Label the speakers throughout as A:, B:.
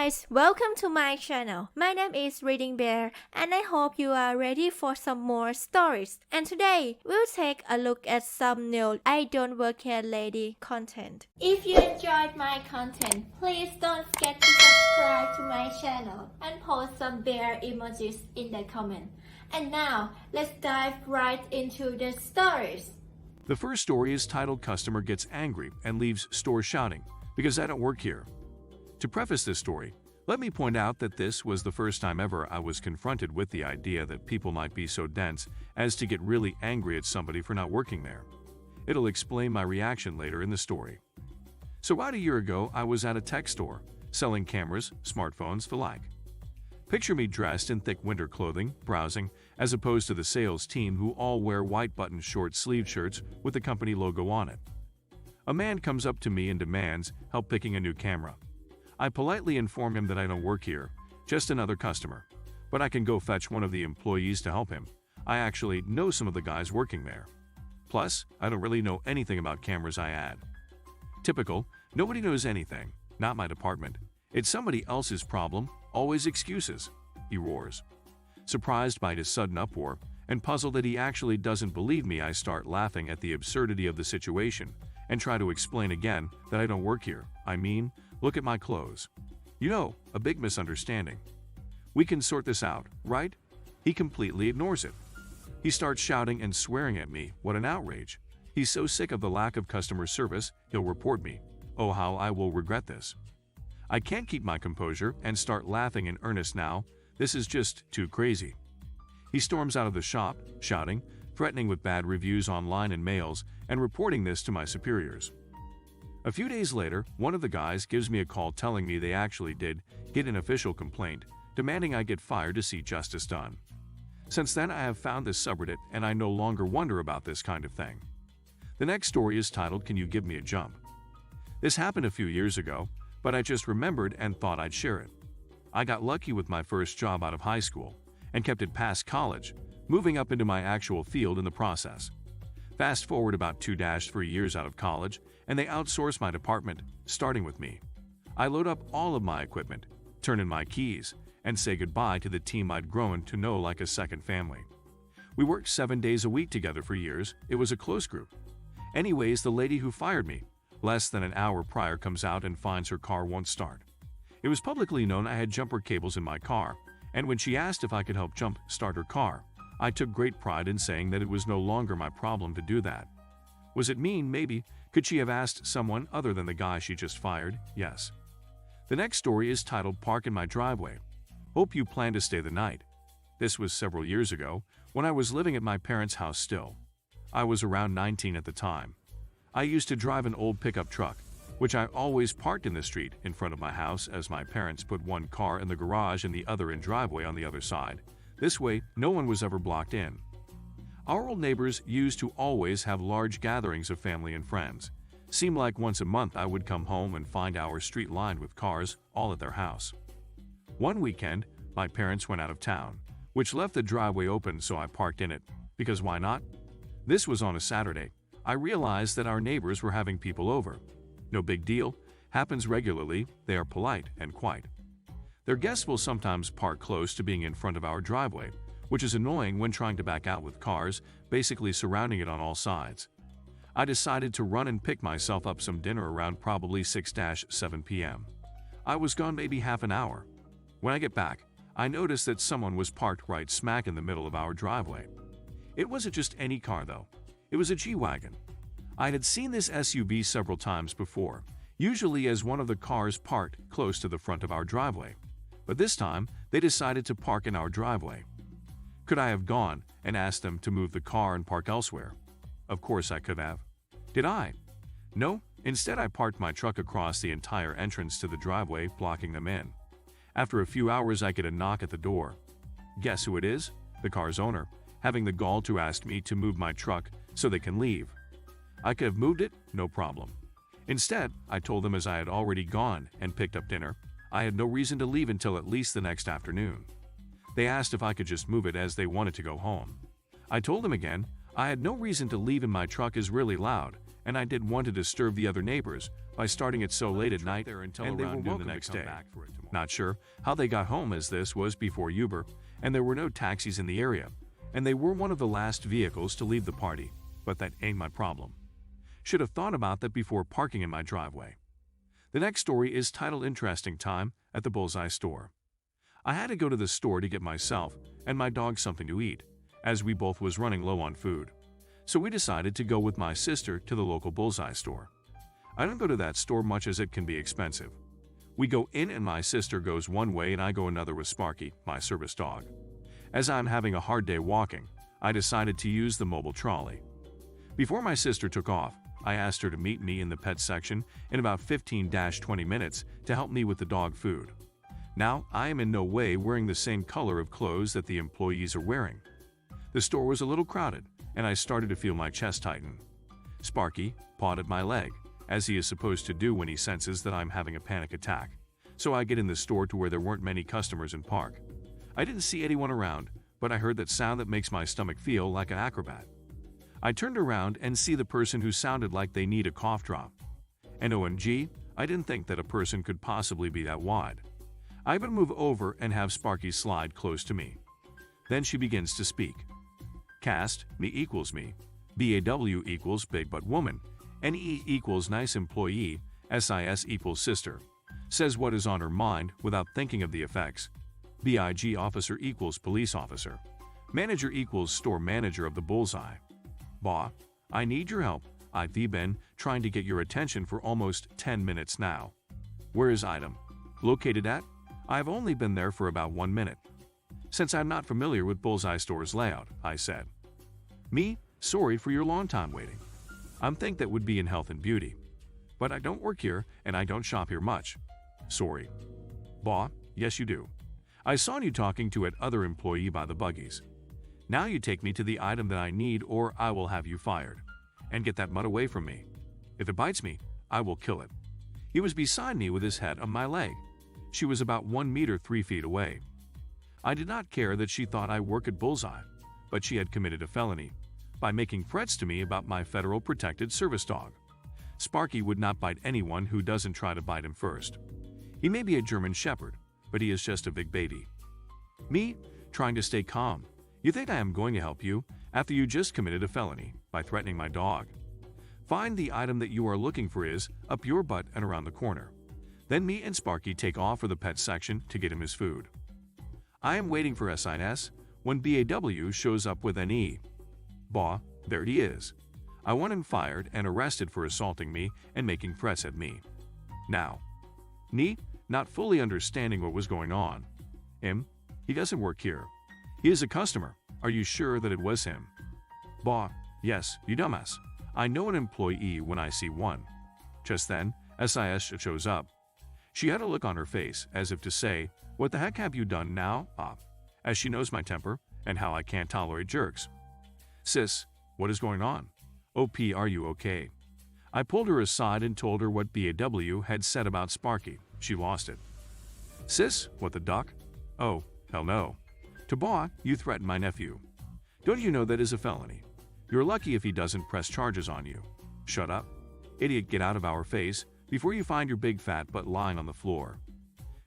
A: guys, welcome to my channel. My name is ReadingBear and I hope you are ready for some more stories. And today, we'll take a look at some new IDontWorkHereLady content. If you enjoyed my content, please don't forget to subscribe to my channel and post some bear emojis in the comment. And now, let's dive right into the stories.
B: The first story is titled Customer Gets Angry and Leaves Store Shouting, Because I Don't Work Here. To preface this story, let me point out that this was the first time ever I was confronted with the idea that people might be so dense as to get really angry at somebody for not working there. It'll explain my reaction later in the story. So about a year ago, I was at a tech store, selling cameras, smartphones, the like. Picture me dressed in thick winter clothing, browsing, as opposed to the sales team who all wear white-buttoned short-sleeved shirts with the company logo on it. A man comes up to me and demands help picking a new camera. I politely inform him that I don't work here, just another customer, but I can go fetch one of the employees to help him. I actually know some of the guys working there. Plus, I don't really know anything about cameras, I add. Typical, nobody knows anything, not my department. It's somebody else's problem, always excuses, he roars. Surprised by his sudden uproar, and puzzled that he actually doesn't believe me, I start laughing at the absurdity of the situation, and try to explain again that I don't work here. I mean, look at my clothes. You know, a big misunderstanding. We can sort this out, right? He completely ignores it. He starts shouting and swearing at me. What an outrage. He's so sick of the lack of customer service, he'll report me. Oh, how I will regret this. I can't keep my composure and start laughing in earnest now. This is just too crazy. He storms out of the shop, shouting, threatening with bad reviews online and mails, and reporting this to my superiors. A few days later, one of the guys gives me a call telling me they actually did get an official complaint, demanding I get fired to see justice done. Since then, I have found this subreddit and I no longer wonder about this kind of thing. The next story is titled, Can You Give Me a Jump? This happened a few years ago, but I just remembered and thought I'd share it. I got lucky with my first job out of high school and kept it past college, moving up into my actual field in the process. Fast forward about 2-3 years out of college, and they outsource my department, starting with me. I load up all of my equipment, turn in my keys, and say goodbye to the team I'd grown to know like a second family. We worked 7 days a week together for years. It was a close group. Anyways, the lady who fired me, less than an hour prior, comes out and finds her car won't start. It was publicly known I had jumper cables in my car, and when she asked if I could help start her car, I took great pride in saying that it was no longer my problem to do that. Was it mean? Maybe. Could she have asked someone other than the guy she just fired? Yes. The next story is titled Park in My Driveway. Hope you plan to stay the night. This was several years ago, when I was living at my parents' house still. I was around 19 at the time. I used to drive an old pickup truck, which I always parked in the street in front of my house, as my parents put one car in the garage and the other in driveway on the other side. This way, no one was ever blocked in. Our old neighbors used to always have large gatherings of family and friends. Seemed like once a month I would come home and find our street lined with cars, all at their house. One weekend, my parents went out of town, which left the driveway open, so I parked in it, because why not? This was on a Saturday. I realized that our neighbors were having people over. No big deal, happens regularly, they are polite and quiet. Their guests will sometimes park close to being in front of our driveway, which is annoying when trying to back out with cars basically surrounding it on all sides. I decided to run and pick myself up some dinner around probably 6-7 p.m. I was gone maybe half an hour. When I get back, I noticed that someone was parked right smack in the middle of our driveway. It wasn't just any car though. It was a G-Wagon. I had seen this SUV several times before, usually as one of the cars parked close to the front of our driveway. But this time, they decided to park in our driveway. Could I have gone and asked them to move the car and park elsewhere? Of course I could have. Did I? No, instead I parked my truck across the entire entrance to the driveway, blocking them in. After a few hours, I get a knock at the door. Guess who it is? The car's owner, having the gall to ask me to move my truck so they can leave. I could have moved it, no problem. Instead, I told them as I had already gone and picked up dinner, I had no reason to leave until at least the next afternoon. They asked if I could just move it as they wanted to go home. I told them again, I had no reason to leave and my truck is really loud, and I didn't want to disturb the other neighbors by starting it so late at night and they were noon the next day. Not sure how they got home, as this was before Uber, and there were no taxis in the area, and they were one of the last vehicles to leave the party, but that ain't my problem. Should have thought about that before parking in my driveway. The next story is titled Interesting Time at the Bullseye Store. I had to go to the store to get myself and my dog something to eat, as we both was running low on food. So we decided to go with my sister to the local Bullseye store. I don't go to that store much as it can be expensive. We go in and my sister goes one way and I go another with Sparky, my service dog. As I'm having a hard day walking, I decided to use the mobile trolley. Before my sister took off, I asked her to meet me in the pet section in about 15-20 minutes to help me with the dog food. Now, I am in no way wearing the same color of clothes that the employees are wearing. The store was a little crowded, and I started to feel my chest tighten. Sparky pawed at my leg, as he is supposed to do when he senses that I'm having a panic attack. So I get in the store to where there weren't many customers in park. I didn't see anyone around, but I heard that sound that makes my stomach feel like an acrobat. I turned around and see the person who sounded like they need a cough drop. And OMG, I didn't think that a person could possibly be that wide. I would move over and have Sparky slide close to me. Then she begins to speak. Cast, me equals me. BAW equals big butt woman. NE equals nice employee. SIS equals sister. Says what is on her mind without thinking of the effects. BIG officer equals police officer. Manager equals store manager of the Bullseye. Bah, I need your help. I've been trying to get your attention for almost 10 minutes now. Where is item located at? I've only been there for about 1 minute. Since I'm not familiar with Bullseye store's layout, I said. Me? Sorry for your long time waiting. I'm think that would be in health and beauty. But I don't work here and I don't shop here much. Sorry. Bah, yes you do. I saw you talking to other employee by the buggies. Now you take me to the item that I need or I will have you fired. And get that mud away from me. If it bites me, I will kill it. He was beside me with his head on my leg. She was about 1 meter 3 feet away. I did not care that she thought I work at Bullseye, but she had committed a felony by making threats to me about my federal protected service dog. Sparky would not bite anyone who doesn't try to bite him first. He may be a German Shepherd, but he is just a big baby. Me, trying to stay calm. You think I am going to help you after you just committed a felony by threatening my dog? Find the item that you are looking for is up your butt and around the corner. Then me and Sparky take off for the pet section to get him his food. I am waiting for SIS when BAW shows up with an E. Bah, there he is. I want him fired and arrested for assaulting me and making threats at me. Now, me, not fully understanding what was going on. Him, he doesn't work here. He is a customer. Are you sure that it was him? Bah, yes, you dumbass. I know an employee when I see one. Just then, SIS shows up. She had a look on her face as if to say, what the heck have you done now, as she knows my temper and how I can't tolerate jerks. Sis, what is going on? OP, are you okay? I pulled her aside and told her what BAW had said about Sparky. She lost it. Sis, what the duck? Oh, hell no. To Bah, you threatened my nephew. Don't you know that is a felony? You're lucky if he doesn't press charges on you. Shut up. Idiot, get out of our face before you find your big fat butt lying on the floor.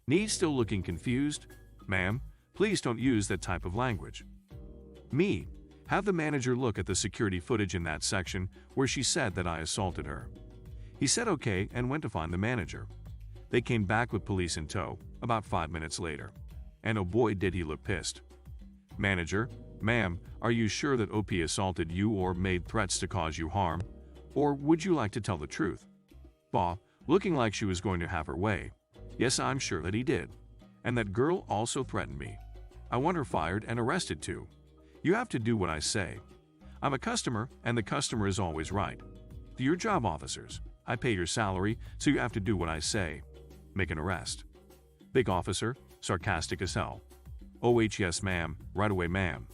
B: Nee still looking confused? Ma'am, please don't use that type of language. Me, have the manager look at the security footage in that section where she said that I assaulted her. He said okay and went to find the manager. They came back with police in tow about 5 minutes later. And oh boy did he look pissed. Manager, ma'am, are you sure that OP assaulted you or made threats to cause you harm? Or would you like to tell the truth? Bah, looking like she was going to have her way. Yes, I'm sure that he did. And that girl also threatened me. I want her fired and arrested too. You have to do what I say. I'm a customer, and the customer is always right. Do your job, officers. I pay your salary, so you have to do what I say. Make an arrest. Big officer, sarcastic as hell. Oh, yes, ma'am. Right away, ma'am.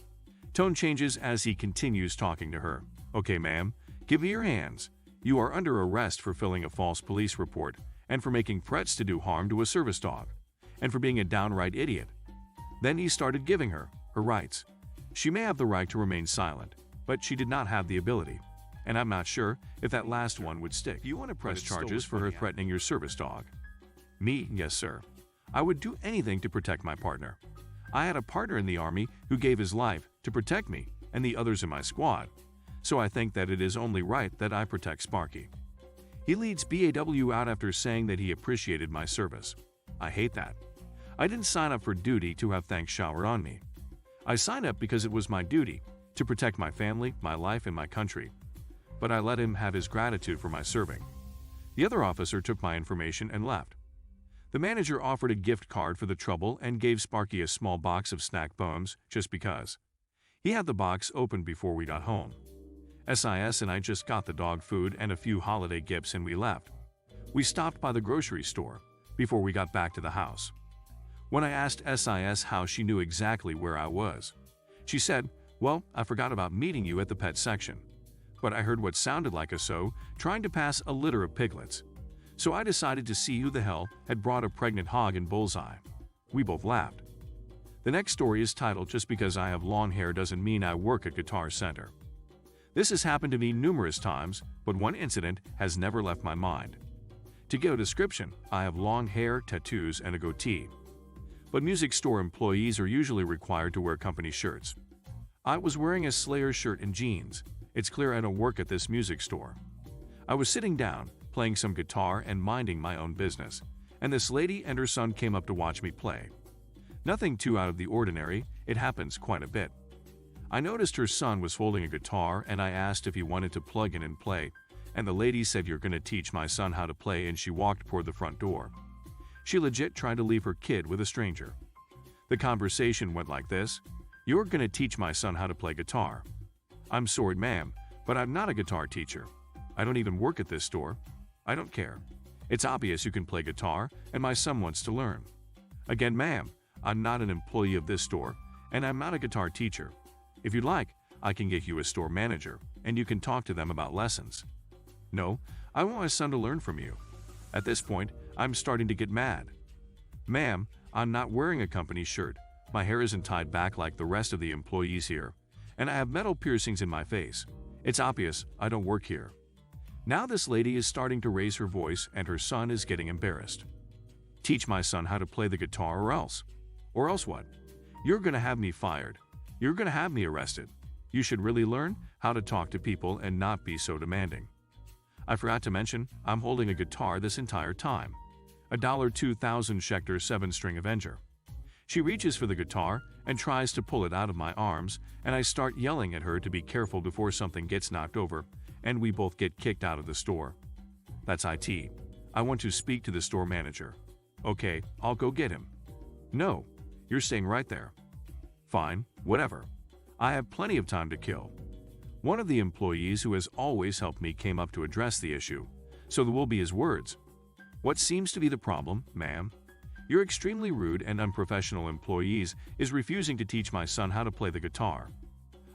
B: Tone changes as he continues talking to her. Okay, ma'am. Give me your hands. You are under arrest for filling a false police report and for making threats to do harm to a service dog and for being a downright idiot. Then he started giving her rights. She may have the right to remain silent, but she did not have the ability. and I'm not sure if that last one would stick. Do you want to press charges for her threatening your service dog? Me, yes sir. I would do anything to protect my partner. I had a partner in the army who gave his life to protect me and the others in my squad, so I think that it is only right that I protect Sparky. He leads BAW out after saying that he appreciated my service. I hate that. I didn't sign up for duty to have thanks showered on me. I signed up because it was my duty to protect my family, my life, and my country. But I let him have his gratitude for my serving. The other officer took my information and left. The manager offered a gift card for the trouble and gave Sparky a small box of snack bones just because. He had the box opened before we got home. SIS and I just got the dog food and a few holiday gifts and we left. We stopped by the grocery store before we got back to the house. When I asked SIS how she knew exactly where I was, she said, "Well, I forgot about meeting you at the pet section, but I heard what sounded like a sow trying to pass a litter of piglets. So I decided to see who the hell had brought a pregnant hog in Bullseye." We both laughed. The next story is titled "Just because I have long hair doesn't mean I work at Guitar Center." This has happened to me numerous times, but one incident has never left my mind. To give a description, I have long hair, tattoos, and a goatee. But music store employees are usually required to wear company shirts. I was wearing a Slayer shirt and jeans. It's clear I don't work at this music store. I was sitting down, playing some guitar and minding my own business, and this lady and her son came up to watch me play. Nothing too out of the ordinary, it happens quite a bit. I noticed her son was holding a guitar and I asked if he wanted to plug in and play, and the lady said, "You're gonna teach my son how to play," and she walked toward the front door. She legit tried to leave her kid with a stranger. The conversation went like this: "You're gonna teach my son how to play guitar." "I'm sorry, ma'am, but I'm not a guitar teacher. I don't even work at this store. I don't care. It's obvious you can play guitar, and my son wants to learn." "Again, ma'am, I'm not an employee of this store, and I'm not a guitar teacher. If you'd like, I can get you a store manager, and you can talk to them about lessons." "No, I want my son to learn from you." At this point, I'm starting to get mad. "Ma'am, I'm not wearing a company shirt. My hair isn't tied back like the rest of the employees here, and I have metal piercings in my face. It's obvious I don't work here." Now this lady is starting to raise her voice and her son is getting embarrassed. "Teach my son how to play the guitar or else. Or else what? You're gonna have me fired. You're gonna have me arrested. You should really learn how to talk to people and not be so demanding." I forgot to mention, I'm holding a guitar this entire time. A $2000 Schecter 7-string Avenger. She reaches for the guitar and tries to pull it out of my arms, and I start yelling at her to be careful before something gets knocked over, and we both get kicked out of the store. "That's IT. I want to speak to the store manager." "Okay, I'll go get him." "No, you're staying right there." "Fine, whatever. I have plenty of time to kill." One of the employees who has always helped me came up to address the issue, so there will be his words. "What seems to be the problem, ma'am? Your extremely rude and unprofessional employees is refusing to teach my son how to play the guitar.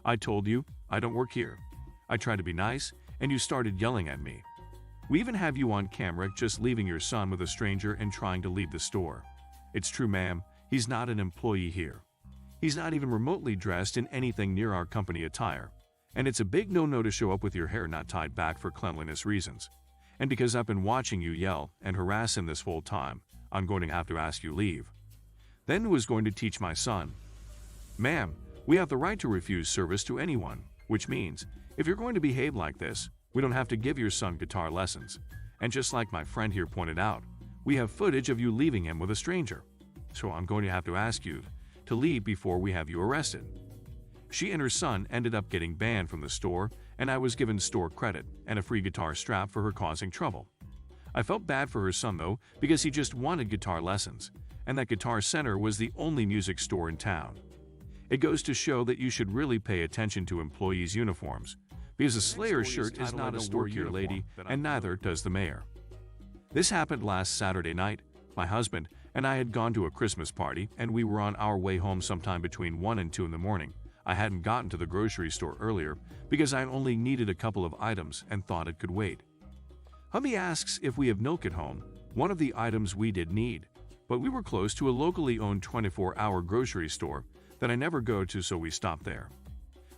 B: I told you, I don't work here. I tried to be nice, and you started yelling at me. We even have you on camera just leaving your son with a stranger and trying to leave the store. It's true, ma'am, he's not an employee here. He's not even remotely dressed in anything near our company attire. And it's a big no-no to show up with your hair not tied back for cleanliness reasons. And because I've been watching you yell and harass him this whole time, I'm going to have to ask you leave." Then who is going to teach my son? "Ma'am, we have the right to refuse service to anyone, which means, if you're going to behave like this, we don't have to give your son guitar lessons. And just like my friend here pointed out, we have footage of you leaving him with a stranger. So I'm going to have to ask you to leave before we have you arrested." She and her son ended up getting banned from the store, and I was given store credit and a free guitar strap for her causing trouble. I felt bad for her son though, because he just wanted guitar lessons, and that Guitar Center was the only music store in town. It goes to show that you should really pay attention to employees' uniforms, because a Slayer shirt is not a store here, lady, and neither does the mayor. This happened last Saturday night. My husband and I had gone to a Christmas party, and we were on our way home sometime between 1 and 2 in the morning. I hadn't gotten to the grocery store earlier because I only needed a couple of items and thought it could wait. Hubby asks if we have milk at home, one of the items we did need, but we were close to a locally owned 24-hour grocery store that I never go to, so we stopped there.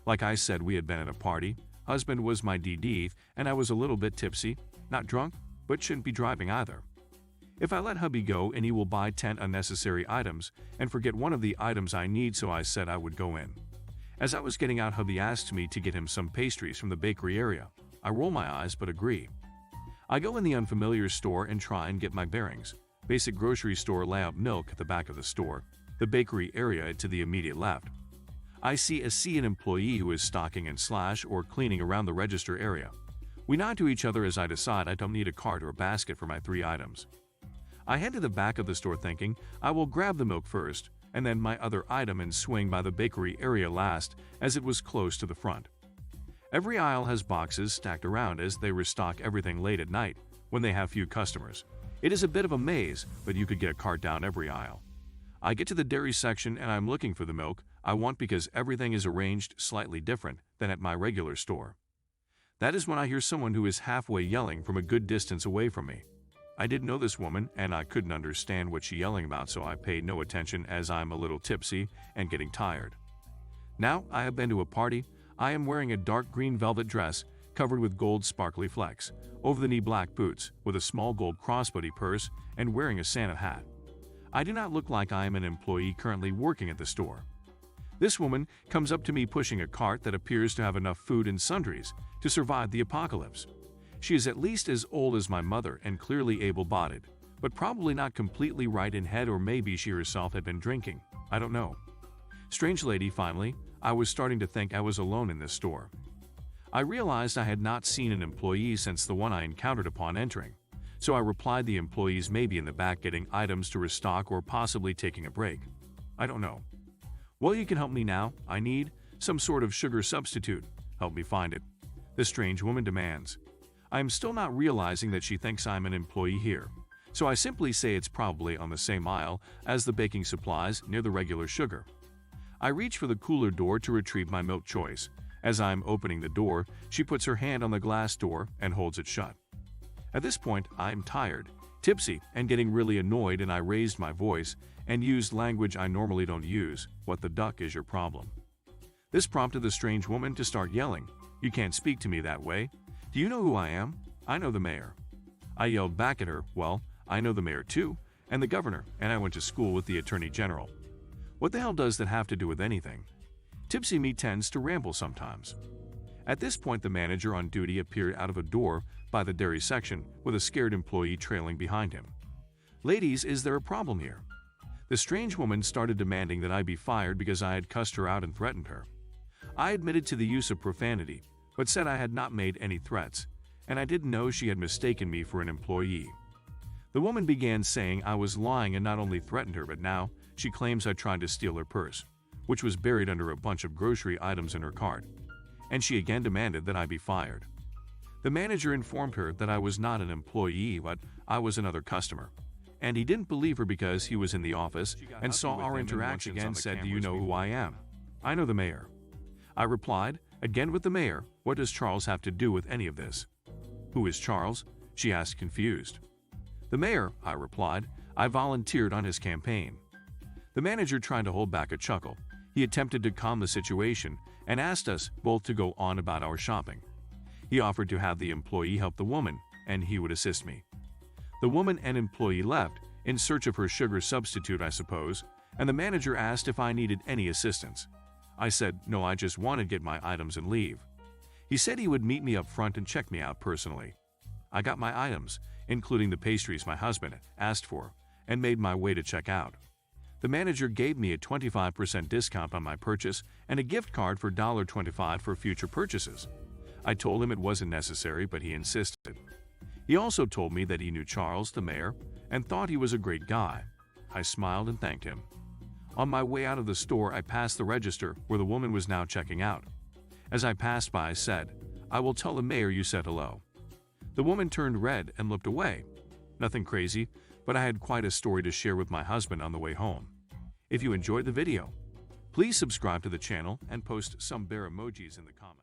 B: Like I said, we had been at a party. husband was my DD, and I was a little bit tipsy, not drunk, but shouldn't be driving either. If I let hubby go and he will buy 10 unnecessary items and forget one of the items I need, so I said I would go in. As I was getting out, hubby asked me to get him some pastries from the bakery area. I roll my eyes but agree. I go in the unfamiliar store and try and get my bearings. Basic grocery store layout, milk at the back of the store, the bakery area to the immediate left. I see an employee who is stocking and or cleaning around the register area. We nod to each other as I decide I don't need a cart or a basket for my 3 items. I head to the back of the store thinking I will grab the milk first and then my other item and swing by the bakery area last, as it was close to the front. Every aisle has boxes stacked around as they restock everything late at night when they have few customers. It is a bit of a maze, but you could get a cart down every aisle. I get to the dairy section and I'm looking for the milk I want because everything is arranged slightly different than at my regular store. That is when I hear someone who is halfway yelling from a good distance away from me. I didn't know this woman and I couldn't understand what she yelling about, so I paid no attention as I'm a little tipsy and getting tired. Now I have been to a party. I am wearing a dark green velvet dress covered with gold sparkly flecks, over-the-knee black boots with a small gold crossbody purse and wearing a Santa hat. I do not look like I am an employee currently working at the store. This woman comes up to me pushing a cart that appears to have enough food and sundries to survive the apocalypse. She is at least as old as my mother and clearly able-bodied, but probably not completely right in head, or maybe she herself had been drinking. I don't know. Strange lady, finally, I was starting to think I was alone in this store. I realized I had not seen an employee since the one I encountered upon entering, so I replied the employees may be in the back getting items to restock or possibly taking a break. I don't know. Well, you can help me now. I need some sort of sugar substitute. Help me find it. The strange woman demands. I am still not realizing that she thinks I'm an employee here, so I simply say it's probably on the same aisle as the baking supplies near the regular sugar. I reach for the cooler door to retrieve my milk choice. As I'm opening the door, she puts her hand on the glass door and holds it shut. At this point, I'm tired, tipsy, and getting really annoyed, and I raised my voice and used language I normally don't use. What the duck is your problem? This prompted the strange woman to start yelling. You can't speak to me that way. Do you know who I am? I know the mayor. I yelled back at her, well, I know the mayor too, and the governor, and I went to school with the attorney general. What the hell does that have to do with anything? Tipsy me tends to ramble sometimes. At this point, the manager on duty appeared out of a door by the dairy section with a scared employee trailing behind him. Ladies, is there a problem here? The strange woman started demanding that I be fired because I had cussed her out and threatened her. I admitted to the use of profanity, but said I had not made any threats, and I didn't know she had mistaken me for an employee. The woman began saying I was lying and not only threatened her, but now she claims I tried to steal her purse, which was buried under a bunch of grocery items in her cart, and she again demanded that I be fired. The manager informed her that I was not an employee, but I was another customer, and he didn't believe her because he was in the office and saw our interaction and said, "Do you know who I am?" I know the mayor. I replied, again with the mayor, what does Charles have to do with any of this? Who is Charles? She asked, confused. The mayor, I replied. I volunteered on his campaign. The manager tried to hold back a chuckle. He attempted to calm the situation and asked us both to go on about our shopping. He offered to have the employee help the woman, and he would assist me. The woman and employee left, in search of her sugar substitute, I suppose, and the manager asked if I needed any assistance. I said, no, I just wanted to get my items and leave. He said he would meet me up front and check me out personally. I got my items, including the pastries my husband asked for, and made my way to check out. The manager gave me a 25% discount on my purchase and a gift card for $25 for future purchases. I told him it wasn't necessary, but he insisted. He also told me that he knew Charles, the mayor, and thought he was a great guy. I smiled and thanked him. On my way out of the store, I passed the register where the woman was now checking out. As I passed by, I said, I will tell the mayor you said hello. The woman turned red and looked away. Nothing crazy, but I had quite a story to share with my husband on the way home. If you enjoyed the video, please subscribe to the channel and post some bear emojis in the comments.